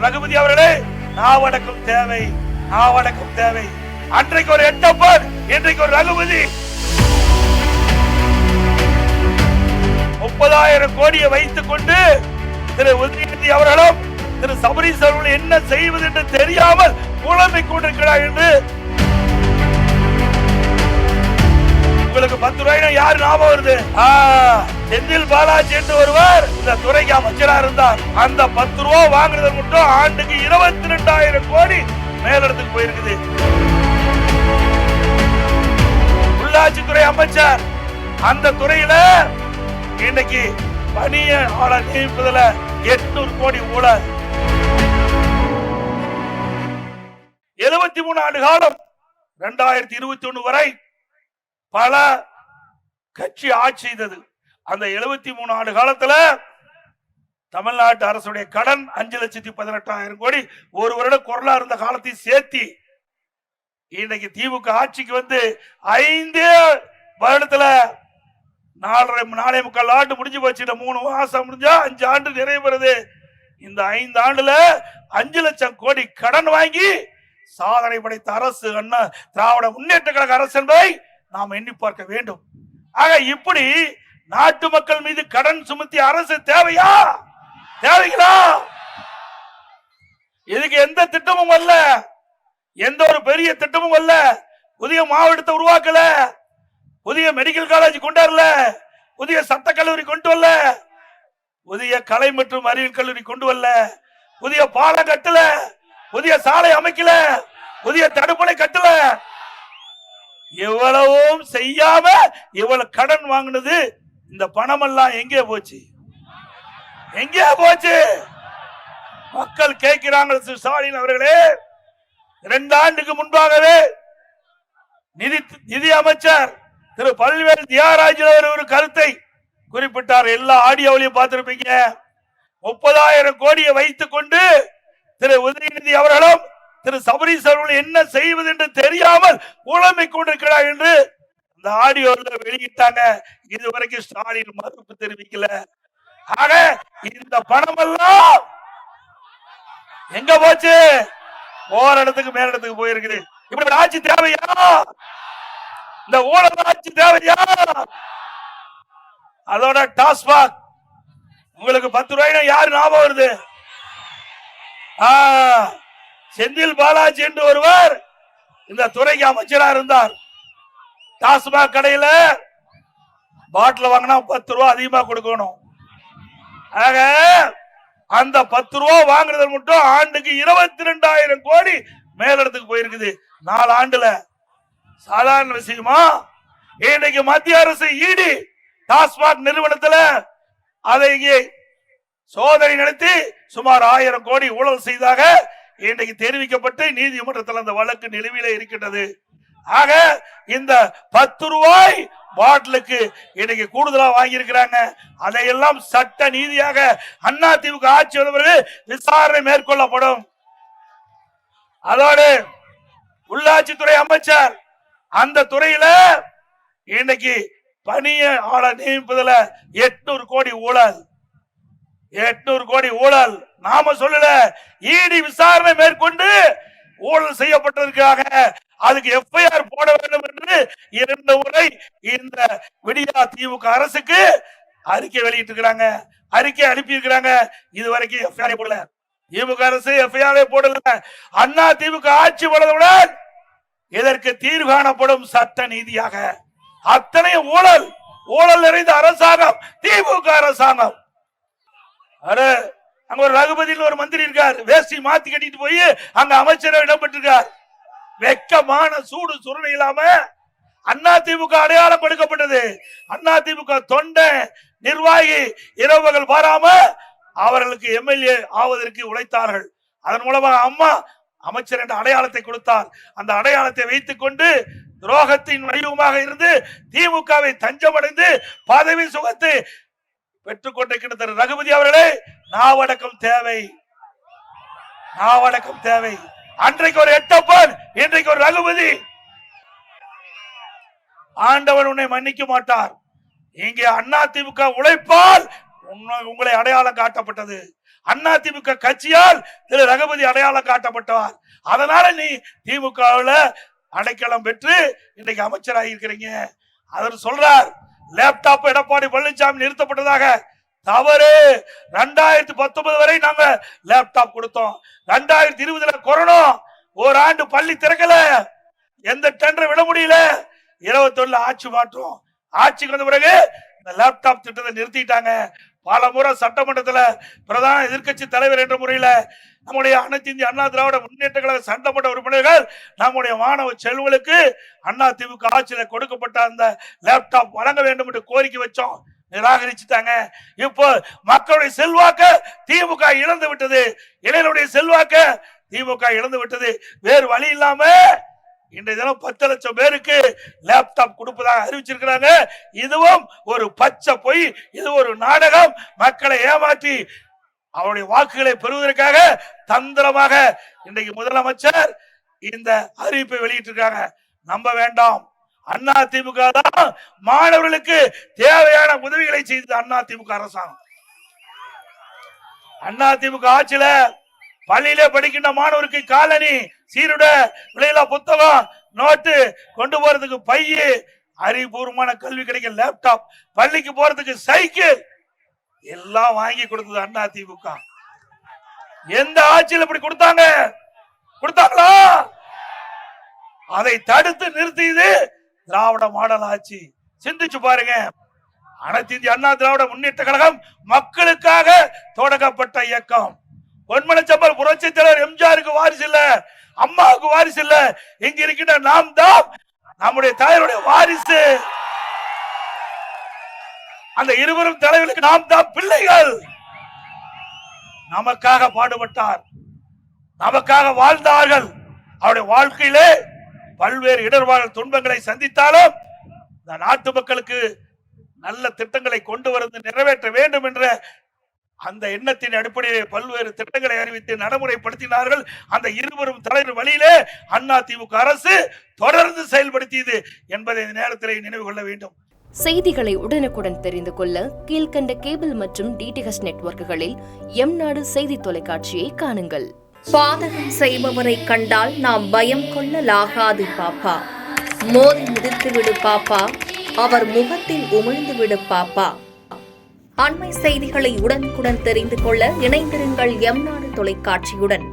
ரகுபதி அவர்களே, நாவடக்கம் தேவை, நாவடக்கம் தேவை. அன்றைக்கு ஒரு எட்டப்பன், இன்றைக்கு ஒரு ரகுபதி. 30,000 கோடியை வைத்துக் கொண்டு திரு உதயநிதி அவர்களும் திரு சபரீஷ் அவர்கள் என்ன செய்வது என்று தெரியாமல் புலம்பிக் கொண்டிருக்கிறார் என்று உங்களுக்கு 10 ரூபாய் யாரு ஞாபகம் வருது? செந்தில் பாலாஜி என்று ஒருவர் இந்த துறைக்கு அமைச்சரா இருந்தார். அந்த 10 ரூபா வாங்குறது மட்டும் ஆண்டுக்கு 22,000 கோடி மேலிடத்துக்கு போயிருக்குது. உள்ளாட்சித்துறை அமைச்சர் அந்த துறையில இன்னைக்கு பணியாளர் நியமிப்பதில் 800 கோடி ஊழல். 73 ஆண்டு காலம் 2021 வரை பல கட்சி ஆட்சி செய்தது. அந்த 73 ஆண்டு காலத்துல தமிழ்நாட்டு அரசுடைய கடன் 5,18,000 கோடி. ஒரு வருடம் கொரோனா இருந்த காலத்தையும் சேர்த்தி இன்னைக்கு திமுக ஆட்சிக்கு வந்து 5 வருடத்துல 4.25 ஆண்டு முடிஞ்சு போச்சு. 3 மாசம் முடிஞ்சா 5 ஆண்டு நிறைவு பெறுது. இந்த 5 ஆண்டுல 5 லட்சம் கோடி கடன் வாங்கி சாதனை படைத்த அரசு அண்ணா திராவிட முன்னேற்ற கழக அரசு என்பதை நாம் எண்ணி பார்க்க வேண்டும். ஆக இப்படி நாட்டு மக்கள் மீது கடன் சுமத்திய அரசு தேவையா? தேவைங்களா? இதுக்கு எந்த திட்டமும் அல்ல, எந்த ஒரு பெரிய திட்டமும் அல்ல. புதிய மாவட்டத்தை உருவாக்கல, புதிய மெடிக்கல் காலேஜ் கொண்டு வரல, புதிய சட்ட கல்லூரி கொண்டு வரல, புதிய கலை மற்றும் அறிவியல் கல்லூரி கொண்டு வரல, புதிய பாலம் கட்டல, புதிய சாலை அமைக்கல, புதிய தடுப்பணை கட்டல. எவ்வளவும் செய்யாம இவ்வளவு கடன் வாங்கினது. இந்த பணம் எல்லாம் எங்கே போச்சு? எங்கே போச்சு? மக்கள் கேட்கிறாங்க. ஸ்டாலின் அவர்களே, 2 ஆண்டுக்கு முன்பாகவே நிதி அமைச்சர் திரு பழனிவேல் தியாகராஜன் அவர் ஒரு கருத்தை குறிப்பிட்டார். எல்லா ஆடியோவிலையும் பார்த்திருப்பீங்க. 30,000 கோடியை வைத்துக் கொண்டு திரு உதயநிதி அவர்களும் திரு சபரீஷ் அவர்கள் என்ன செய்வது என்று தெரியாமல் புலம்பிக் கொண்டிருக்கிறார் என்று இந்த ஆடியோவில் வெளியிட்டாங்க. இதுவரைக்கும் ஸ்டாலின் மறுப்பு தெரிவிக்கல. ஆக இந்த பணம் எல்லாம் எங்க போச்சு? போற இடத்துக்கு மேல இடத்துக்கு போயிருக்குது. இப்படி ஆட்சி தேவையா? இந்த ஊழல் ஆட்சி தேவையா? அதோட டாஸ்மாக் உங்களுக்கு 10 ரூபாய் யாரு ஞாபகம் வருது? செந்தில் பாலாஜி என்று ஒருவர் இந்த துறைக்கு அமைச்சராக இருந்தார். டாஸ்மாக் கடையில பாட்டில் வாங்கினா 10 ரூபா அதிகமா கொடுக்கணும். ஆக அந்த 10 ரூபா வாங்குறது மட்டும் ஆண்டுக்கு 22,000 கோடி மேலிடத்துக்கு போயிருக்குது. 4 ஆண்டுல. சாதாரண விஷயமா? இன்னைக்கு மத்திய அரசு இடி டாஸ்மாக் நிறுவனத்தில் அதை சோதனை நடத்தி சுமார் 1000 கோடி ஊழல் செய்தாக இன்றைக்கு தெரிவிக்கப்பட்டு நீதிமன்றத்தில் அந்த வழக்கு நிலுவையில் இருக்கின்றது. ஆக இந்த 10 ரூபாய் பாட்டிலுக்கு இன்னைக்கு கூடுதலா வாங்கி இருக்கிறாங்க. அதையெல்லாம் சட்ட நீதியாக அண்ணா திமுக ஆட்சி வந்தவர்கள் விசாரணை மேற்கொள்ளப்படும். அதோடு உள்ளாட்சித்துறை அமைச்சர் அந்த துறையில இன்னைக்கு பணியாளர் நியமிப்பதில் 800 கோடி ஊழல். 800 கோடி ஊழல் நாம சொல்லல, இடி விசாரணை மேற்கொண்டு ஊழல் செய்யப்பட்டிருக்காங்க. அதுக்கு எஃப்ஐஆர் போட வேண்டும் என்று 2 முறை இந்த விடியா திமுக அரசுக்கு அறிக்கை வெளியிட்டு இருக்கிறாங்க, அறிக்கை அனுப்பி இருக்கிறாங்க. இதுவரைக்கும் எஃப்ஐஆர் போடல. திமுக அரசு எஃப்ஐஆர் போடல. அண்ணா திமுக ஆட்சி வளர்ந்தவுடன் இதற்கு தீர்வு காணப்படும் சட்ட நீதியாக. அத்தனை ஊழல், ஊழல் நிறைந்த அரசாங்கம் திமுக அரசாங்கம். அங்க ஒரு ரகுபதி ஒரு மந்திரி இருக்கார். வேஷ்டி மாத்தி கட்டிட்டு போய் அங்க அமைச்சர் இடம்பெற்றிருக்கார். வெக்கமான சூடு சுரணை இல்லாம அண்ணா திமுக அடையாளம் கொடுக்கப்பட்டது. அண்ணா திமுக தொண்டை நிர்வாகி இரவுகள் பாராம அவர்களுக்கு எம்எல்ஏ ஆவதற்கு உழைத்தார்கள். அதன் மூலமாக அம்மா அமைச்சர் என்ற அடையாளத்தை கொடுத்தார். அந்த அடையாளத்தை வைத்துக் கொண்டு துரோகத்தின் வடிவமாக இருந்து திமுகவை தஞ்சமடைந்து பதவி சுகத்தை பெற்றுக் கொண்டிருக்கின்ற ரகுபதி அவர்களே, நாவடக்கம் தேவை, நாவடக்கம் தேவை. அன்றைக்கு ஒரு எட்டப்பன், இன்றைக்கு ஒரு ரகுபதி. ஆண்டவன் உன்னை மன்னிக்க மாட்டார். இங்கே அண்ணா திமுக உழைப்பால் உங்களை அடையாளம் காட்டப்பட்டது. அதிமுக கட்சியால் திரு ரகுபதி அடையாளம் காட்டப்பட்டவார். அதனால நீ திமுகவில் அடைக்கலம் பெற்று இன்னைக்கு அமைச்சராக இருக்கிறீங்க. அவர் சொல்றார் லேப்டாப் எடப்பாடி பழனிசாமி நிறுத்தப்பட்டதாக. தவறு. 2019 வரை நாங்க லேப்டாப் கொடுத்தோம். 2020 கொரோனா ஓராண்டு பள்ளி திறக்கல, எந்த டெண்டர் விட முடியல. 21 ஆட்சி மாற்றம். ஆட்சிக்கு வந்த பிறகு இந்த லேப்டாப் திட்டத்தை நிறுத்திட்டாங்க. பல முறை சட்டமன்றத்தில் பிரதான எதிர்கட்சி தலைவர் என்ற முறையில் நம்முடைய அனைத்து இந்திய அண்ணா திராவிட முன்னேற்ற கழக சட்டமன்ற உறுப்பினர்கள் நம்முடைய மாணவ செல்வங்களுக்கு அதிமுக ஆட்சியில் கொடுக்கப்பட்ட அந்த லேப்டாப் வழங்க வேண்டும் என்று கோரிக்கை வச்சோம். நிராகரிச்சுட்டாங்க. இப்போ மக்களுடைய செல்வாக்க திமுக இழந்து விட்டது. இளைஞருடைய செல்வாக்க திமுக இழந்து விட்டது. வேறு வழி இல்லாம இன்றைய தினம் 10 லட்சம் பேருக்கு லேப்டாப் கொடுப்பதாக அறிவிச்சிருக்கிறாங்க. இதுவும் ஒரு பச்சை பொய், இது ஒரு நாடகம். மக்களை ஏமாற்றி அவருடைய வாக்குகளை பெறுவதற்காக தந்திரமாக இன்றைக்கு முதலமைச்சர் இந்த அறிவிப்பை வெளியிட்டிருக்காங்க. நம்ப வேண்டாம். அதிமுக தான் மாணவர்களுக்கு தேவையான உதவிகளை செய்தது. அதிமுக அரசாங்கம், அதிமுக ஆட்சியில பள்ளியிலே படிக்கின்ற மாணவருக்கு காலணி, சீருட, விலையில்லா புத்தகம், நோட்டு, கொண்டு போறதுக்கு பைய, அறிவுபூர்வமான கல்வி கிடைக்க லேப்டாப், பள்ளிக்கு போறதுக்கு சைக்கிள் எல்லாம் வாங்கி கொடுத்தது அதிமுக. எந்த ஆட்சியில் இப்படி கொடுத்தாங்களா? அதை தடுத்து நிறுத்தியது திராவிட மாடல் ஆட்சி. சிந்திச்சு பாருங்க. அனைத்து இந்திய அண்ணா திராவிட முன்னேற்ற கழகம் மக்களுக்காக தொடங்கப்பட்ட இயக்கம். பொன்மனச்சம்பல் புரட்சி தலைவர் எம்ஜிஆருக்கு வாரிசு இல்ல, அம்மாவுக்கு வாரிசு இல்ல. இங்க இருக்கின்ற நாம் தான் நம்முடைய தலைவருடைய வாரிசு. அந்த இருவரும் தலைவர்களுக்கு நாம் தான் பிள்ளைகள். நமக்காக பாடுபட்டார், நமக்காக வாழ்ந்தார்கள். அவருடைய வாழ்க்கையிலே பல்வேறு இடர்பாடுகள், துன்பங்களை சந்தித்தாலும் இந்த நாட்டு மக்களுக்கு நல்ல திட்டங்களை கொண்டு வந்து நிறைவேற்ற வேண்டும் என்ற அந்த எண்ணத்தின் அடிப்படையில் பல்வேறு திட்டங்களை அறிவித்து நடைமுறைப்படுத்தினார்கள். அந்த இருவரும் தலைவர் வழியிலே அதிமுக அரசு தொடர்ந்து செயல்படுத்தியது என்பதை இந்த நேரத்தில் நினைவு கொள்ள வேண்டும். செய்திகளை உடனுக்குடன் தெரிந்து கொள்ள கீழ்கண்ட கேபிள் மற்றும் டிடிஎச் நெட்வொர்க்குகளில் எம்நாடு செய்தி தொலைக்காட்சியை காணுங்கள். பாதகம் செய்பவரை கண்டால் நாம் பயம் கொள்ளலாகாது பாப்பா. மோதி மிதித்து விடு பாப்பா, அவர் முகத்தில் உமிழ்ந்து விடு பாப்பா. அண்மை செய்திகளை உடனுக்குடன் தெரிந்து கொள்ள இணைந்திருங்கள் எம்நாடு தொலைக்காட்சியுடன்.